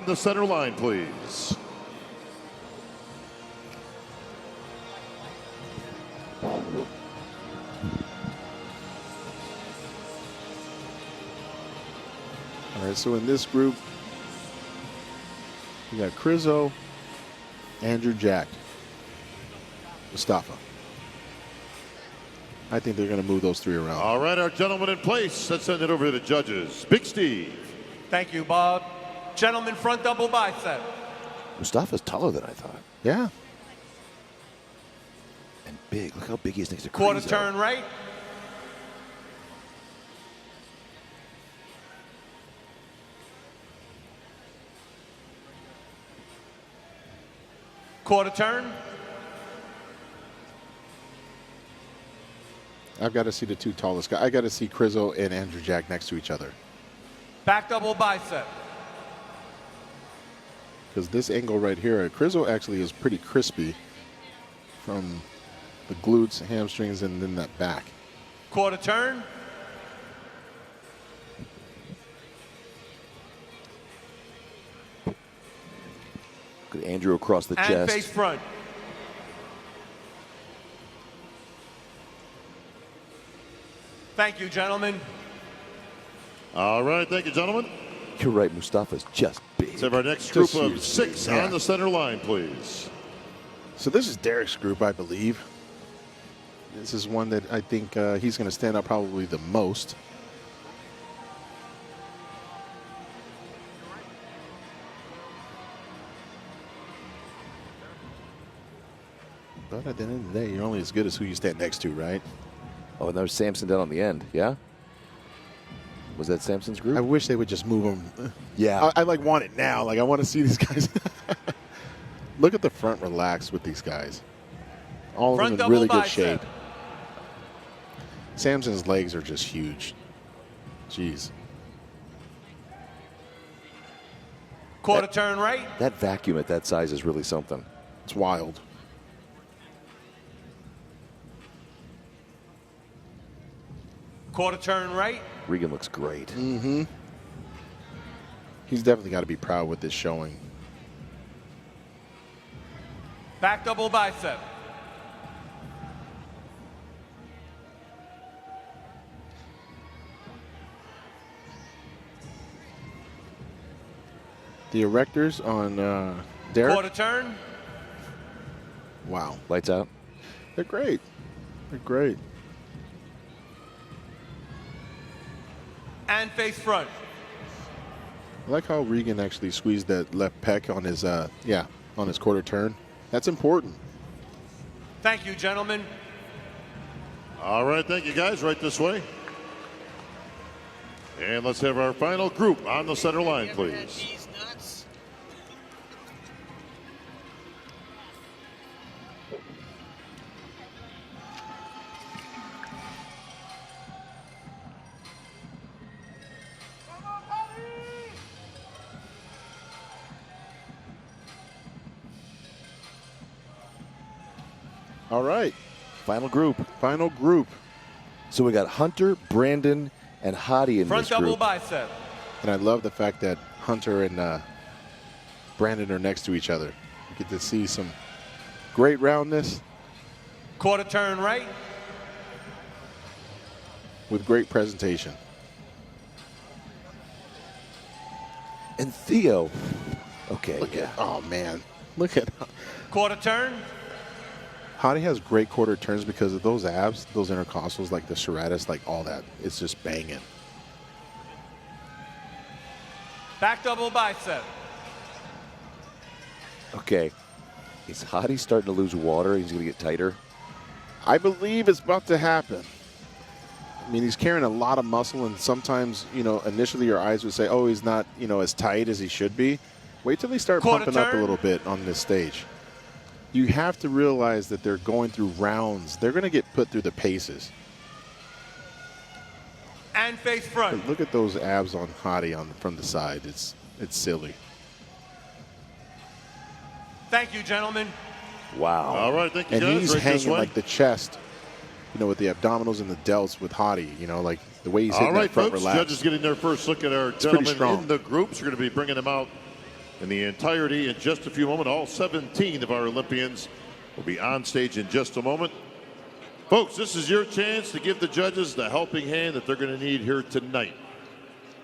the center line, please. All right, so in this group, we got Krizo, Andrew Jack, Mustafa. I think they're going to move those three around. All right, our gentlemen in place. Let's send it over to the judges. Big Steve. Thank you, Bob. Gentlemen, front double bicep. Mustafa's taller than I thought. Yeah. And big. Look how big he is next to Krizo. Quarter turn right. Quarter turn. I've got to see the two tallest guys. I got to see Krizo and Andrew Jack next to each other. Back double bicep. Because this angle right here, Krizo actually is pretty crispy from the glutes, hamstrings, and then that back. Quarter turn. Look at Andrew across the And chest. face front. Thank you, gentlemen. All right, thank you, gentlemen. You're right, Mustafa's just big. Let's have our next group Just of huge. 6 Yeah. on the center line, please. So this is Derek's group, I believe. This is one that I think he's going to stand out probably the most. But at the end of the day, you're only as good as who you stand next to, right? Oh, and there's Samson down on the end, yeah? Was that Samson's group? I wish they would just move them. Yeah. I like want it now. Like I want to see these guys. Look at the front relax with these guys. All of Front them in really double good shape. bicep. Samson's legs are just huge. Jeez. Quarter turn right. That vacuum at that size is really something. It's wild. Quarter turn right. Regan looks great. Mm-hmm. He's definitely got to be proud with this showing. Back double bicep. The erectors on Derek. Quarter turn. Wow. Lights out. They're great. They're great. And face front. I like how Regan actually squeezed that left pec on his on his quarter turn. That's important. Thank you, gentlemen. All right, thank you, guys. Right this way. And let's have our final group on the center line, please. All right. Final group. Final group. So we got Hunter, Brandon, and Hottie in Front this double group. bicep. And I love the fact that Hunter and Brandon are next to each other. You get to see some great roundness Quarter turn right. with great presentation. And Theo. Okay, Look yeah. at, oh man, look at Quarter turn. Hottie has great quarter turns because of those abs, those intercostals, like the serratus, like all that. It's just banging. Back double bicep. Okay. Is Hottie starting to lose water? He's going to get tighter? I believe it's about to happen. I mean, he's carrying a lot of muscle, and sometimes, you know, initially your eyes would say, oh, he's not, you know, as tight as he should be. Wait till they start Quarter pumping up a turn. little bit on this stage. You have to realize that they're going through rounds. They're going to get put through the paces. And face front. But look at those abs on Hottie from the side. It's silly. Thank you, gentlemen. Wow. All right, thank you, And guys. he's Right this hanging way. like the chest, you know, with the abdominals and the delts with Hottie, you know, like the way he's All hitting right, that front folks. relax. Judges getting their first look at our pretty gentlemen strong. in the groups. We're going to be bringing them out in the entirety in just a few moments. All 17 of our Olympians will be on stage in just a moment. Folks, this is your chance to give the judges the helping hand that they're going to need here tonight.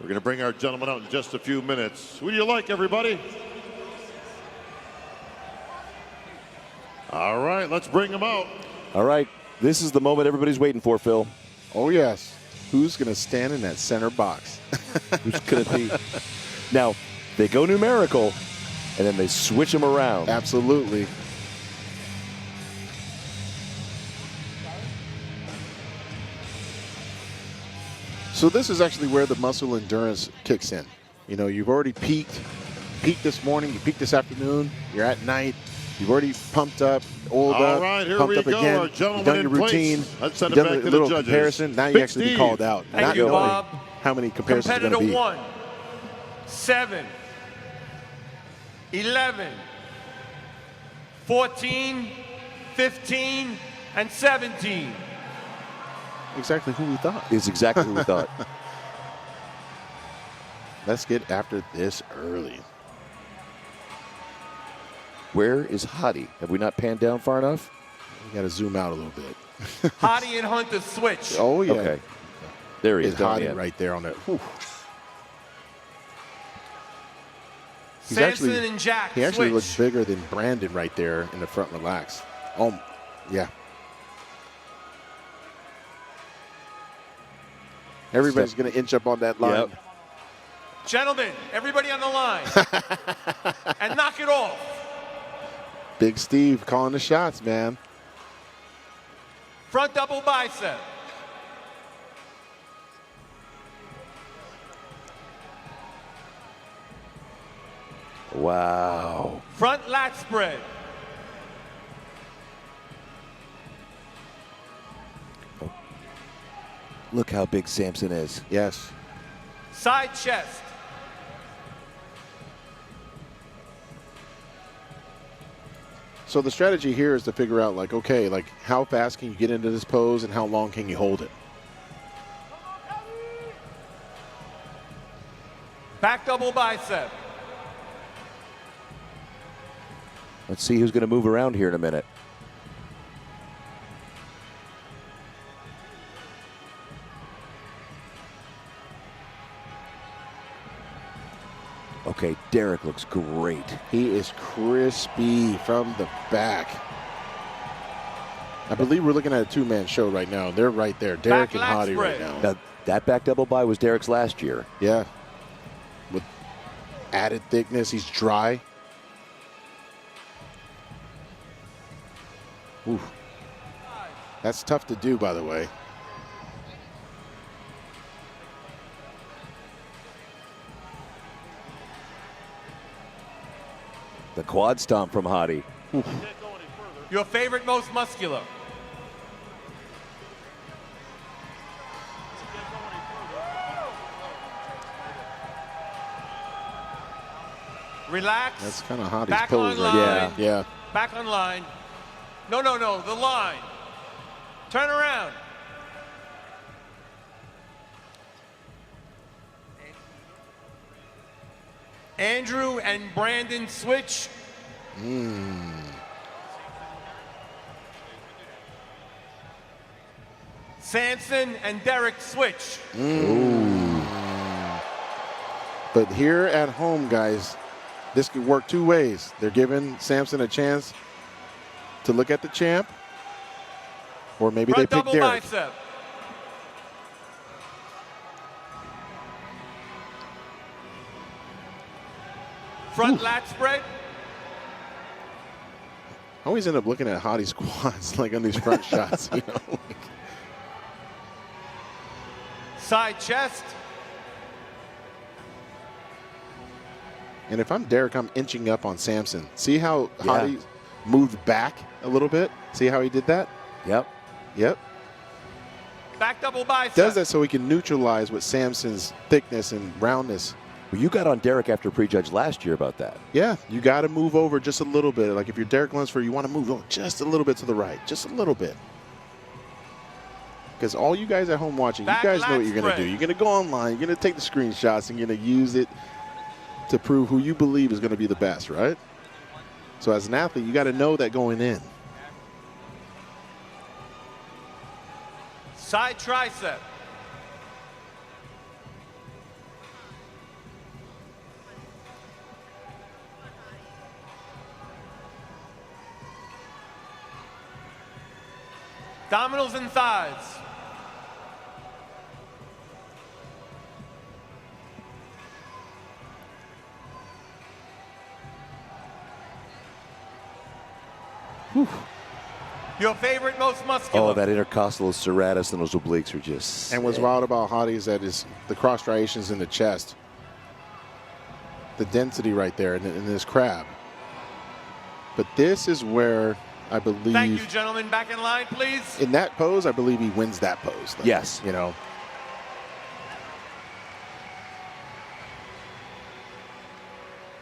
We're going to bring our gentlemen out in just a few minutes. Who do you like, everybody? All right, let's bring them out. All right, this is the moment everybody's waiting for, Phil. Oh, yes. Who's going to stand in that center box? Who's going to be? Now, they go numerical, and then they switch them around. Absolutely. So this is actually where the muscle endurance kicks in. You know, you've already peaked this morning, you peaked this afternoon, you're at night, you've already pumped up, oiled up, All right, here pumped we up go. again, Our you've gentlemen done in your place. routine, Let's send you've it done back a to little the judges. comparison, now you Big actually be Steve. called out. Thank not you, knowing Bob. how many comparisons are going to Competitor be. 1, 7, 11, 14, 15, and 17. Exactly who we thought. Is exactly who we thought. Let's get after this early. Where is Hottie? Have we not panned down far enough? We got to zoom out a little bit. Hottie and Hunter switch. Oh, yeah. Okay. There he is. It's down the Hottie end. right there on that. Whew. He's Samson actually, and Jack he actually switch. looks bigger than Brandon right there in the front relax. Oh, yeah. Everybody's going to inch up on that line. Yep. Gentlemen, everybody on the line. And knock it off. Big Steve calling the shots, man. Front double bicep. Wow. Front lat spread. Look how big Samson is. Yes. Side chest. So the strategy here is to figure out, like, okay, like how fast can you get into this pose and how long can you hold it? Back double bicep. Let's see who's going to move around here in a minute. Okay, Derek looks great. He is crispy from the back. I believe we're looking at a two-man show right now. They're right there, Derek Back and lat Hottie right spread. now. Now, that back double by was Derek's last year. Yeah. With added thickness, he's dry. Ooh. That's tough to do, by the way. The quad stomp from Hottie. Your favorite, most muscular. Relax. That's kind of Hottie's Back pose on right line. there. Yeah. Back on line. No, the line. Turn around. Andrew and Brandon switch. Samson and Derek switch. But here at home, guys, this could work two ways. They're giving Samson a chance to look at the champ, or maybe Front they pick double Derek. bicep. Front lat spread. I always end up looking at Hottie's quads like on these front shots, you know. Side chest. And if I'm Derek, I'm inching up on Samson. See how Hottie moved back a little bit? See how he did that? Yep. Yep. Back double bicep. Does that so he can neutralize with Samson's thickness and roundness. Well, you got on Derek after prejudge last year about that. Yeah, you got to move over just a little bit. Like if you're Derek Lunsford, you want to move over just a little bit to the right, just a little bit. Because all you guys at home watching, Back you guys know lat what you're going to spread. do. You're going to go online, you're going to take the screenshots, and you're going to use it to prove who you believe is going to be the best, right? So as an athlete, you got to know that going in. Side tricep. Abdominals and thighs. Whew. Your favorite, most muscular. Oh, that intercostal serratus and those obliques are just. And what's wild about Hadi is that is the cross striations in the chest, the density right there in this crab. But this is where I believe. Thank you, gentlemen. Back in line, please. In that pose, I believe he wins that pose. Though, Yes. You know.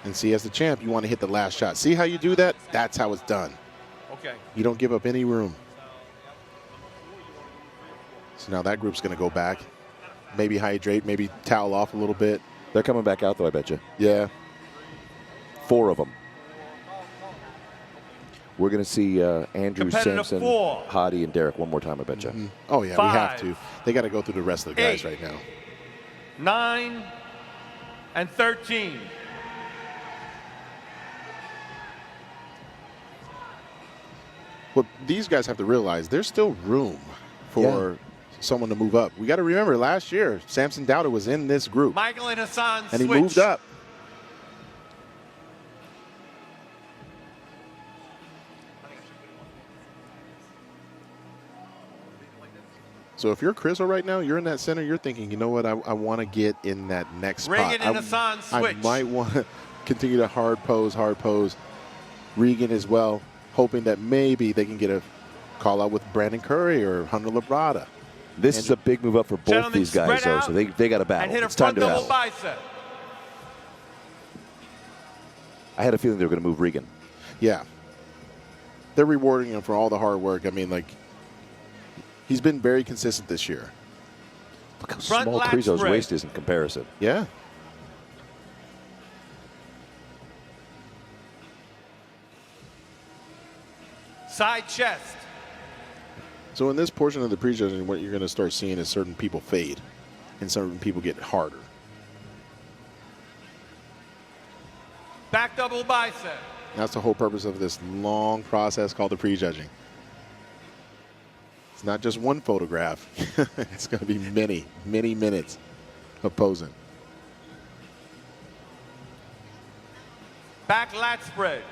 And see, as the champ, you want to hit the last shot. See how you do that? That's how it's done. Okay. You don't give up any room. So now that group's going to go back. Maybe hydrate, maybe towel off a little bit. They're coming back out, though, I bet you. Yeah. 4 of them. We're going to see Andrew, Competitive Sampson, 4. Hadi, and Derek one more time, I bet you. Mm-hmm. Oh, yeah, we have 5. to. They got to go through the rest of the guys 8. right now. 9 and 13. What these guys have to realize, there's still room for someone to move up. We got to remember, last year, Samson Dowda was in this group. Michael and Hassan and he switch. moved up. So if you're Crizzle right now, you're in that center, you're thinking, you know what, I want to get in that next spot. Reagan and Hassan I switch. might want to continue to hard pose. Regan as well, hoping that maybe they can get a call out with Brandon Curry or Hunter Labrada. This is a big move up for both Gentlemen, these guys, spread though, out so they got to battle. And hit a It's time front to double battle. bicep. I had a feeling they were going to move Regan. Yeah. They're rewarding him for all the hard work. I mean, like, he's been very consistent this year. Look how Front small lat Krizo's spread. waist is in comparison. Yeah. Side chest. So in this portion of the prejudging, what you're going to start seeing is certain people fade and certain people get harder. Back double bicep. That's the whole purpose of this long process called the prejudging. It's not just one photograph. It's going to be many, many minutes of posing. Back lat spread.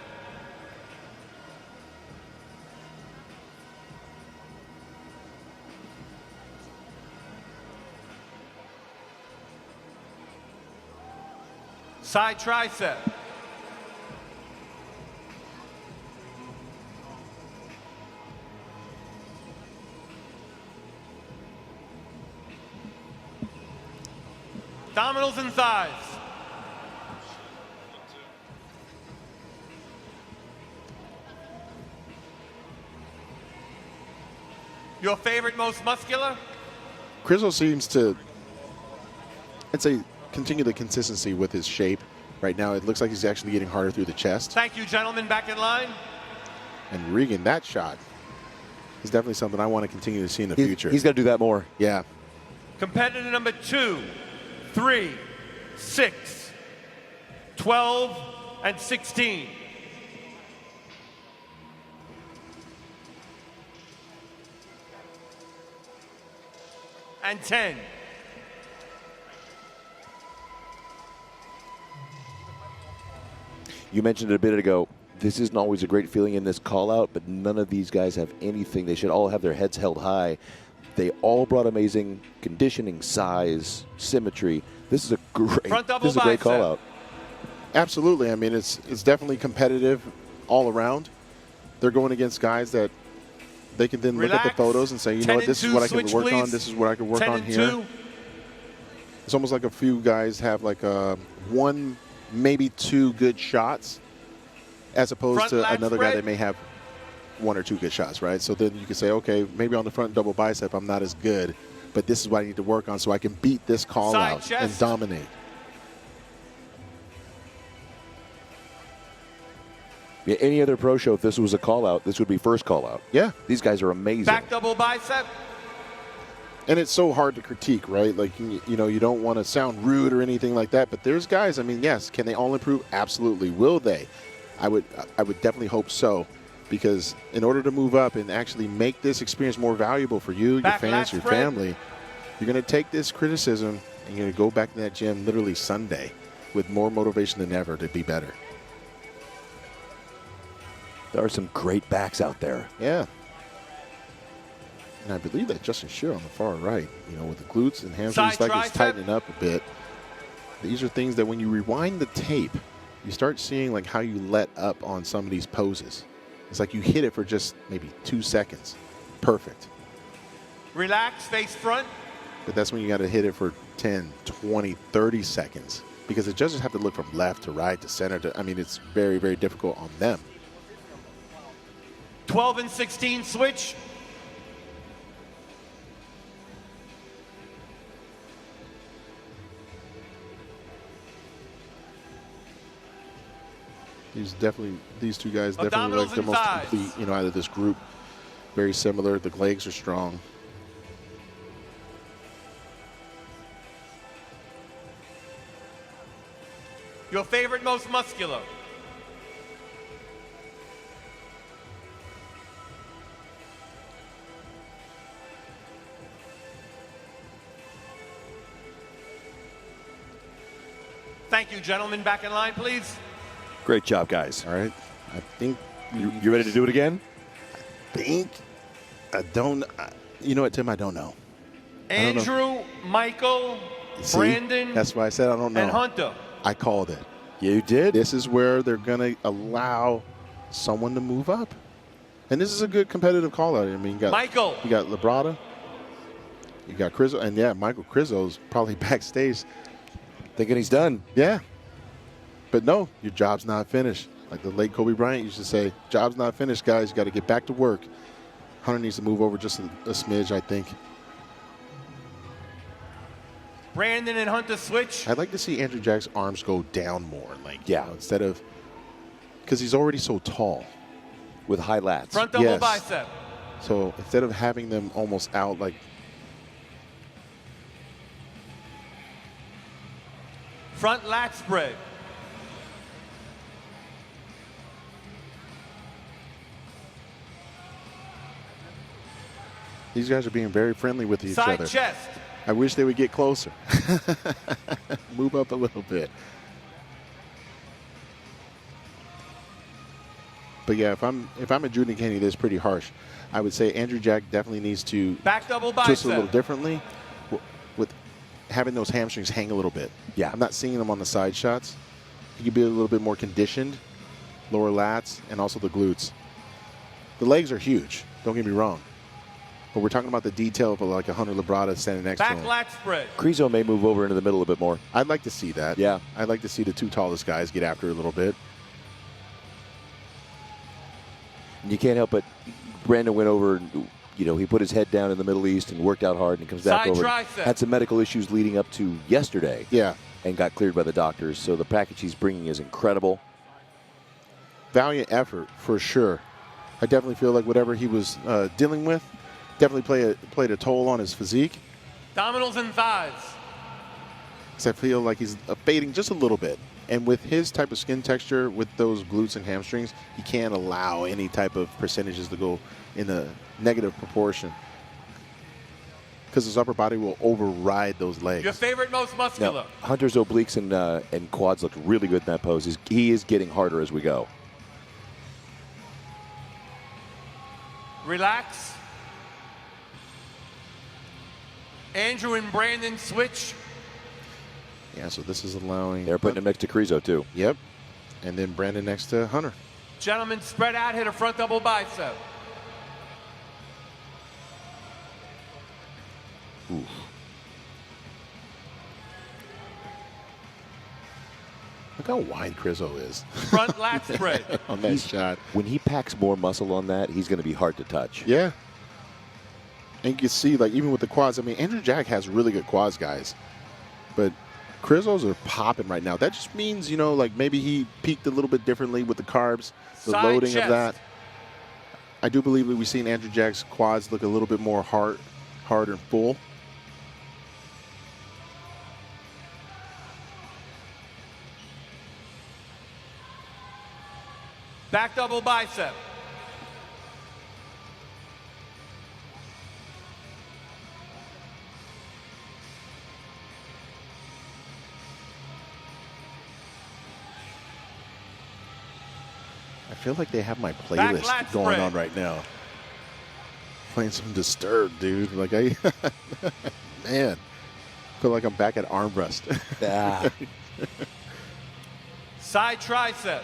Side tricep. Abdominals and thighs. Your favorite, most muscular? Crizzle seems to, I'd say, continue the consistency with his shape. Right now, it looks like he's actually getting harder through the chest. Thank you, gentlemen. Back in line. And Regan, that shot is definitely something I want to continue to see in the future. He's got to do that more. Yeah. Competitor number 2, 3, 6, 12, and 16. And 10. You mentioned it a bit ago. This isn't always a great feeling in this call out, but none of these guys have anything. They should all have their heads held high. They all brought amazing conditioning, size, symmetry. This is a great call out. Absolutely. I mean, it's definitely competitive all around. They're going against guys that they can then look at the photos and say, you know what, this is what I can work on. This is what I can work on here. It's almost like a few guys have like one, maybe 2 good shots, as opposed to another guy that may have 1 or 2 good shots, right? So then you can say, okay, maybe on the front double bicep I'm not as good, but this is what I need to work on so I can beat this call out and dominate. Yeah, any other pro show, if this was a call-out, this would be first call-out. Yeah. These guys are amazing. Back double bicep. And it's so hard to critique, right? Like, you know, you don't want to sound rude or anything like that, but there's guys, I mean, yes, can they all improve? Absolutely. Will they? I would definitely hope so, because in order to move up and actually make this experience more valuable for you, your fans, your family, you're going to take this criticism and you're going to go back to that gym literally Sunday with more motivation than ever to be better. There are some great backs out there. Yeah. And I believe that Justin Shearer on the far right, you know, with the glutes and hamstrings, like he's tightening up a bit. These are things that when you rewind the tape, you start seeing like how you let up on some of these poses. It's like you hit it for just maybe 2 seconds. Perfect. Relax, face front. But that's when you got to hit it for 10, 20, 30 seconds. Because the judges have to look from left to right to center. I mean, it's very, very difficult on them. 12 and 16 switch. These two guys definitely like the most complete, you know, out of this group. Very similar. The legs are strong. Your favorite, most muscular. Thank you, gentlemen. Back in line, please. Great job, guys. All right. I think you ready to do it again? I don't. You know what, Tim? I don't know. Andrew, Michael, See? Brandon. That's why I said I don't know. And Hunter. I called it. Yeah, you did. This is where they're going to allow someone to move up. And this is a good competitive call out. I mean, you got Michael. You got Labrada. You got Crizzo. And, yeah, Michael Crizzo's probably backstage. Thinking he's done. Yeah. But, no, your job's not finished. Like the late Kobe Bryant used to say, job's not finished, guys. You got to get back to work. Hunter needs to move over just a smidge, I think. Brandon and Hunter switch. I'd like to see Andrew Jack's arms go down more. Like, yeah. You know, instead of, because he's already so tall. With high lats. Front double bicep. So instead of having them almost out like. Front lat spread. These guys are being very friendly with each Side other. chest. I wish they would get closer. Move up a little bit. But yeah, if I'm adjudicating this pretty harsh, I would say Andrew Jack definitely needs to back double bicep. twist a little differently with having those hamstrings hang a little bit. Yeah. I'm not seeing them on the side shots. He could be a little bit more conditioned, lower lats, and also the glutes. The legs are huge. Don't get me wrong. But we're talking about the detail of like a Hunter Labrada standing next to him. Back lat spread. Crizzo may move over into the middle a bit more. I'd like to see that. Yeah. I'd like to see the two tallest guys get after it a little bit. You can't help but Brandon went over and, you know, he put his head down in the Middle East and worked out hard, and he comes back Side over. tricep. Had some medical issues leading up to yesterday. Yeah. And got cleared by the doctors. So the package he's bringing is incredible. Valiant effort, for sure. I definitely feel like whatever he was dealing with definitely played a toll on his physique. Abdominals and thighs. Because I feel like he's fading just a little bit. And with his type of skin texture, with those glutes and hamstrings, he can't allow any type of percentages to go in a negative proportion. Because his upper body will override those legs. Your favorite, most muscular. Now, Hunter's obliques and quads look really good in that pose. He is getting harder as we go. Relax. Andrew and Brandon switch. Yeah, so this is allowing. They're putting him next to Crizzo, too. Yep. And then Brandon next to Hunter. Gentlemen, spread out, hit a front double bicep. Oof. Look how wide Crizzo is. Front lat spread. On that shot. When he packs more muscle on that, he's going to be hard to touch. Yeah. And you can see, like, even with the quads, I mean, Andrew Jack has really good quads, guys. But Crizzos are popping right now. That just means, like maybe he peaked a little bit differently with the carbs, the Side loading chest. of that. I do believe that we've seen Andrew Jack's quads look a little bit more hard and full. Back double bicep. I feel like they have my Back playlist lat going spread. on right now. Playing some Disturbed, dude. Like man, feel like I'm back at arm rest. Side tricep.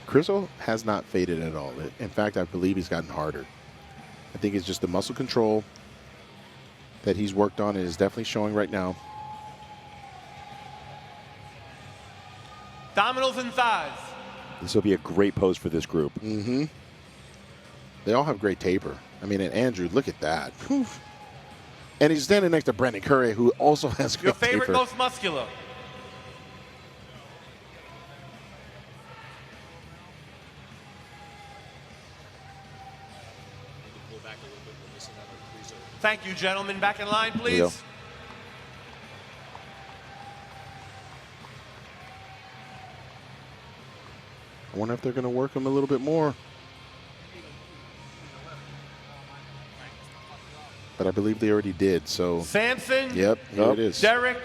Crizzo has not faded at all. In fact, I believe he's gotten harder. I think it's just the muscle control that he's worked on and is definitely showing right now. Abdominals and thighs. This will be a great pose for this group. Mm-hmm. They all have great taper. I mean, and Andrew, look at that. Whew. And he's standing next to Brandon Curry, who also has great Your favorite, taper. most muscular. Thank you, gentlemen. Back in line, Here we go. please. I wonder if they're going to work him a little bit more. But I believe they already did, so. Samson. Yep, here it is. Derek.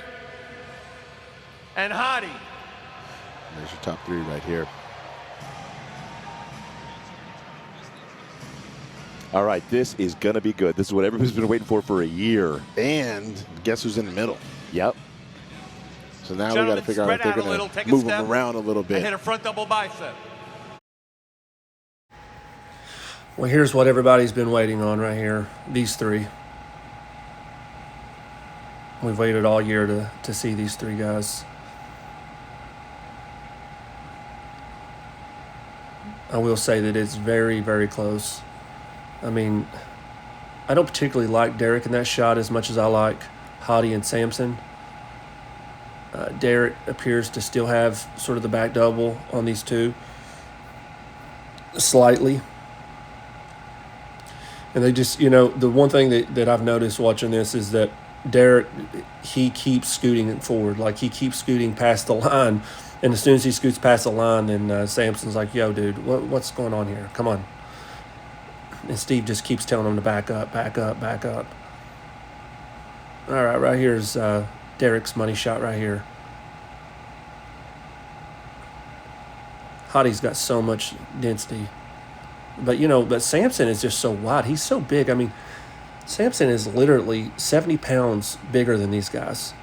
And Hadi. There's your top three right here. All right, this is going to be good. This is what everybody's been waiting for a year. And guess who's in the middle? Yep. So now we got Gentlemen, to figure out if spread they're out a little, going take to a move step, him around a little And hit bit. a front double bicep. Well, here's what everybody's been waiting on right here. These three. We've waited all year to see these three guys. I will say that it's very, very close. I mean, I don't particularly like Derek in that shot as much as I like Hadi and Samson. Derek appears to still have sort of the back double on these two. Slightly. And they just, the one thing that I've noticed watching this is that Derek, he keeps scooting it forward. Like, he keeps scooting past the line. And as soon as he scoots past the line, then Samson's like, yo, dude, what's going on here? Come on. And Steve just keeps telling him to back up, back up, back up. All right here's Derek's money shot right here. Hadi's got so much density. But, but Samson is just so wide. He's so big. I mean, Samson is literally 70 pounds bigger than these guys.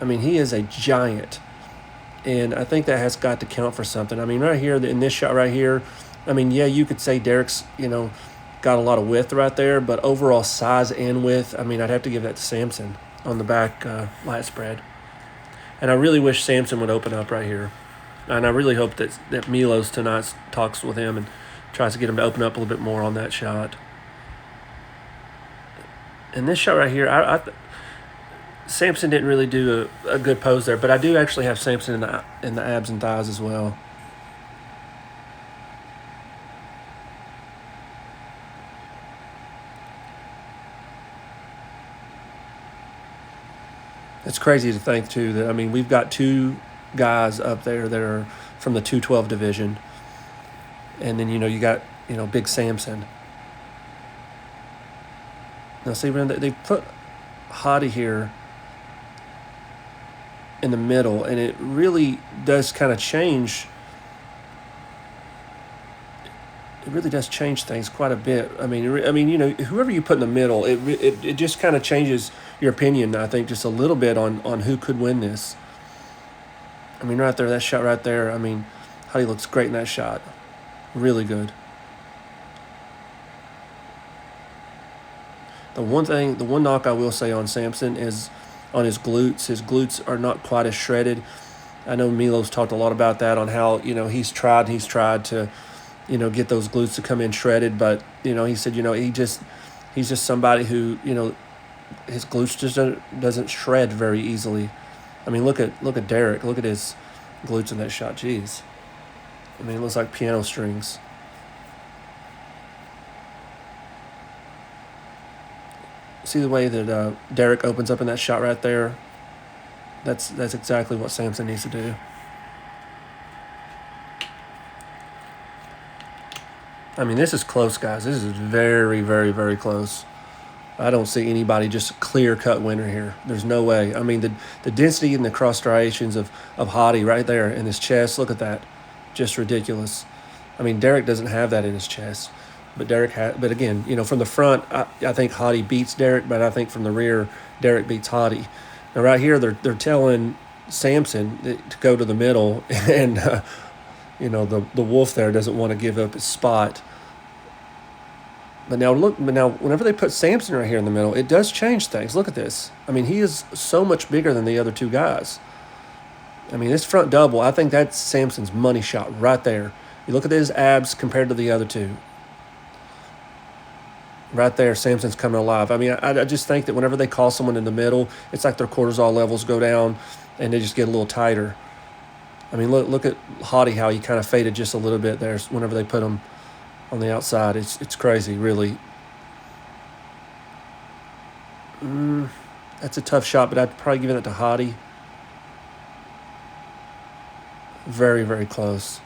I mean, he is a giant. And I think that has got to count for something. I mean, right here, in this shot right here, I mean, yeah, you could say Derek's, got a lot of width right there. But overall size and width, I mean, I'd have to give that to Samson on the back lat spread. And I really wish Samson would open up right here. And I really hope that Milos tonight talks with him and tries to get him to open up a little bit more on that shot. And this shot right here, Samson didn't really do a good pose there, but I do actually have Samson in the abs and thighs as well. It's crazy to think, too, that, I mean, we've got two guys up there that are from the 212 division. And then, you got, Big Samson. Now, see, they put Hadi here in the middle, and it really does kind of change. It really does change things quite a bit. I mean, whoever you put in the middle, it just kind of changes your opinion, I think, just a little bit on who could win this. I mean, right there, that shot right there, I mean, Hadi looks great in that shot. Really good. The one knock I will say on Samson is on his glutes. His glutes are not quite as shredded. I know Milos talked a lot about that, on how, he's tried to, get those glutes to come in shredded. But, he said, he's just somebody who, his glutes just doesn't shred very easily. I mean, look at Derek. Look at his glutes in that shot. Jeez. I mean, it looks like piano strings. See the way that Derek opens up in that shot right there? That's exactly what Sampson needs to do. I mean, this is close, guys. This is very, very, very close. I don't see anybody just clear-cut winner here. There's no way. I mean, the density and the cross striations of Hottie right there in his chest, look at that. Just ridiculous. I mean, Derek doesn't have that in his chest. But but again, from the front, I think Hottie beats Derek, but I think from the rear, Derek beats Hottie. Now, right here, they're telling Sampson to go to the middle, and the wolf there doesn't want to give up his spot. But now whenever they put Sampson right here in the middle, it does change things. Look at this. I mean, he is so much bigger than the other two guys. I mean, this front double, I think that's Sampson's money shot right there. You look at his abs compared to the other two. Right there, Sampson's coming alive. I mean, I just think that whenever they call someone in the middle, it's like their cortisol levels go down and they just get a little tighter. I mean, look at Hottie, how he kind of faded just a little bit there whenever they put him on the outside. It's crazy, really. That's a tough shot, but I'd probably give it to Hottie. Very, very close.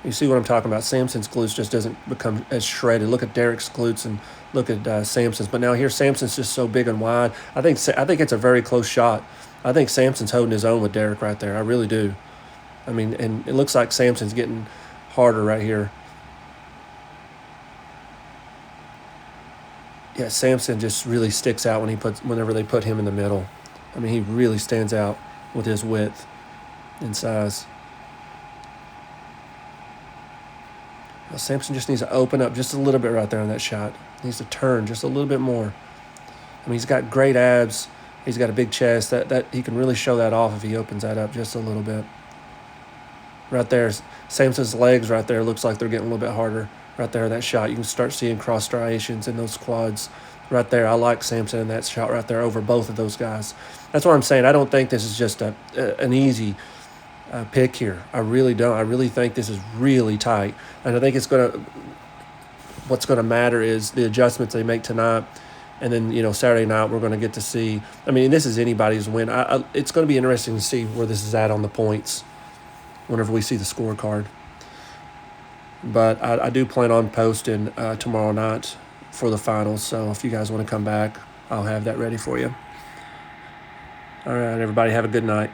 You see what I'm talking about? Sampson's glutes just doesn't become as shredded. Look at Derek's glutes and look at Sampson's. But now here, Sampson's just so big and wide. I think it's a very close shot. I think Sampson's holding his own with Derek right there. I really do. I mean, and it looks like Sampson's getting harder right here. Yeah, Sampson just really sticks out whenever they put him in the middle. I mean, he really stands out with his width and size. Well, Sampson just needs to open up just a little bit right there on that shot. He needs to turn just a little bit more. I mean, he's got great abs. He's got a big chest. That he can really show that off if he opens that up just a little bit. Right there, Sampson's legs right there looks like they're getting a little bit harder. Right there, that shot, you can start seeing cross striations in those quads. Right there, I like Sampson in that shot right there over both of those guys. That's what I'm saying. I don't think this is just an easy pick here. I really don't. I really think this is really tight, and I think what's going to matter is the adjustments they make tonight, and then Saturday night we're going to get to see. I mean, this is anybody's win. It's going to be interesting to see where this is at on the points whenever we see the scorecard. But I do plan on posting tomorrow night for the finals, so if you guys want to come back, I'll have that ready for you. All right, everybody, have a good night.